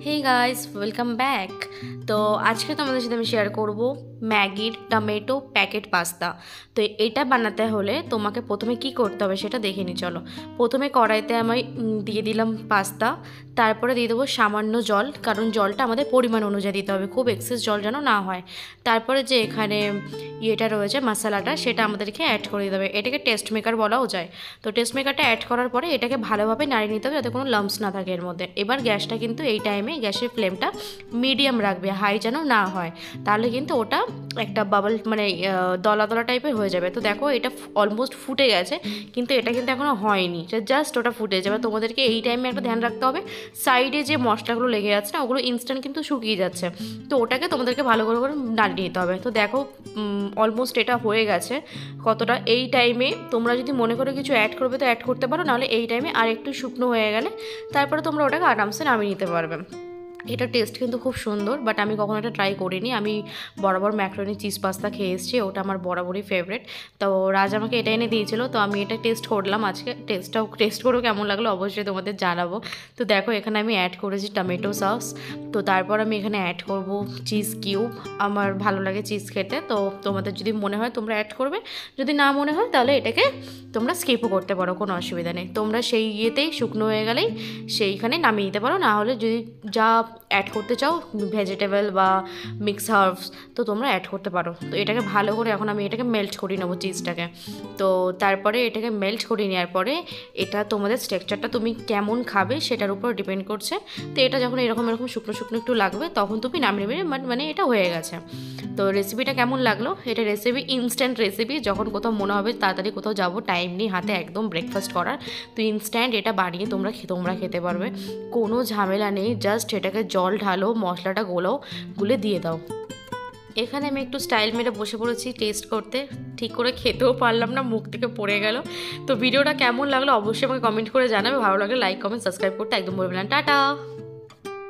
Hey guys, welcome back. তো আজকে তোমাদের সাথে আমি শেয়ার করব ম্যাগির টমেটো প্যাকেট পাস্তা। তো এটা বানাতে হলে তোমাকে প্রথমে কি করতে হবে সেটা দেখে নি। চলো, প্রথমে কড়াইতে আমি দিয়ে দিলাম পাস্তা, তারপরে দিয়ে দেবো সামান্য জল, কারণ জলটা আমাদের পরিমাণ অনুযায়ী দিতে হবে, খুব এক্সেস জল যেন না হয়। তারপরে যে এখানে ইয়েটা রয়েছে মশলাটা, সেটা আমাদেরকে অ্যাড করে দিতে হবে। এটাকে টেস্ট মেকার বলাও যায়। তো টেস্ট মেকারটা অ্যাড করার পরে এটাকে ভালোভাবে নাড়িয়ে নিতে হবে যাতে কোনো লাম্পস না থাকে এর মধ্যে। এবার গ্যাসটা কিন্তু এই টাইমে গ্যাসের ফ্লেমটা মিডিয়াম রাখবে, হাই যেন না হয়, তাহলে কিন্তু ওটা একটা বাবল মানে দলা দলা টাইপের হয়ে যাবে। তো দেখো এটা অলমোস্ট ফুটে গেছে, কিন্তু এটা কিন্তু এখনও হয়নি, জাস্ট ওটা ফুটে যাবে। তোমাদেরকে এই টাইমে একটা ধ্যান রাখতে হবে, সাইডে যে মশলাগুলো লেগে যাচ্ছে না, ওগুলো ইনস্ট্যান্ট কিন্তু শুকিয়ে যাচ্ছে। তো ওটাকে তোমাদেরকে ভালো করে করে নাড়িয়ে নিতে হবে। তো দেখো অলমোস্ট এটা হয়ে গেছে কতটা। এই টাইমে তোমরা যদি মনে করো কিছু অ্যাড করবে তো অ্যাড করতে পারো, নাহলে এই টাইমে আর একটু শুকনো হয়ে গেলে তারপরে তোমরা ওটাকে আরামসে নামিয়ে নিতে পারবে। এটা টেস্ট কিন্তু খুব সুন্দর, বাট আমি কখনো এটা ট্রাই করিনি। আমি বরাবর ম্যাকারনি চিজ পাস্তা খেয়ে এসেছি, ওটা আমার বরাবরই ফেভারিট। তো রাজ আমাকে এটা এনে দিয়েছিল, তো আমি এটা টেস্ট করলাম আজকে। টেস্ট করেও কেমন লাগলো অবশ্যই তোমাদের জানাবো। তো দেখো এখানে আমি অ্যাড করেছি টমেটো সস। তো তারপর আমি এখানে অ্যাড করব চিজ কিউব। আমার ভালো লাগে চিজ খেতে, তো তোমাদের যদি মনে হয় তোমরা অ্যাড করবে, যদি না মনে হয় তাহলে এটাকে তোমরা স্কিপও করতে পারো, কোনো অসুবিধা নেই। তোমরা সেই ইয়েতেই শুকনো হয়ে গেলেই সেইখানে নামিয়ে দিতে পারো, না হলে যদি যা অ্যাড করতে চাও ভেজিটেবল বা মিক্স হার্বস, তো তোমরা অ্যাড করতে পারো। তো এটাকে ভালো করে এখন আমি এটাকে মেল্ট করিয়ে নেবো চিজটাকে। তো তারপরে এটাকে মেল্ট করিয়ে নেওয়ার পরে এটা তোমাদের স্ট্রাকচারটা তুমি কেমন খাবে সেটার উপর ডিপেন্ড করছে। তো এটা যখন এরকম শুকনো শুকনো একটু লাগবে তখন তুমি নামিয়ে নেবে, মানে এটা হয়ে গেছে। তো রেসিপিটা কেমন লাগলো? এটা রেসিপি ইনস্ট্যান্ট রেসিপি, যখন কোথাও মনে হবে তাড়াতাড়ি কোথাও যাবো, টাইম নেই হাতে একদম ব্রেকফাস্ট করার, তো ইনস্ট্যান্ট এটা বানিয়ে তোমরা খেতে পারবে, কোনো ঝামেলা নেই। জাস্ট এটাকে জল ঢালো, মশলাটা গুলে দিয়ে দাও। এখানে আমি একটু স্টাইল মেরে বসে পড়েছি টেস্ট করতে, ঠিক করে খেতেও পারলাম না, মুখ থেকে পড়ে গেল। তো ভিডিওটা কেমন লাগলো অবশ্যই আমাকে কমেন্ট করে জানাবে, ভালো লাগলে লাইক কমেন্ট সাবস্ক্রাইব করতে একদম বলবেন না। টাটা।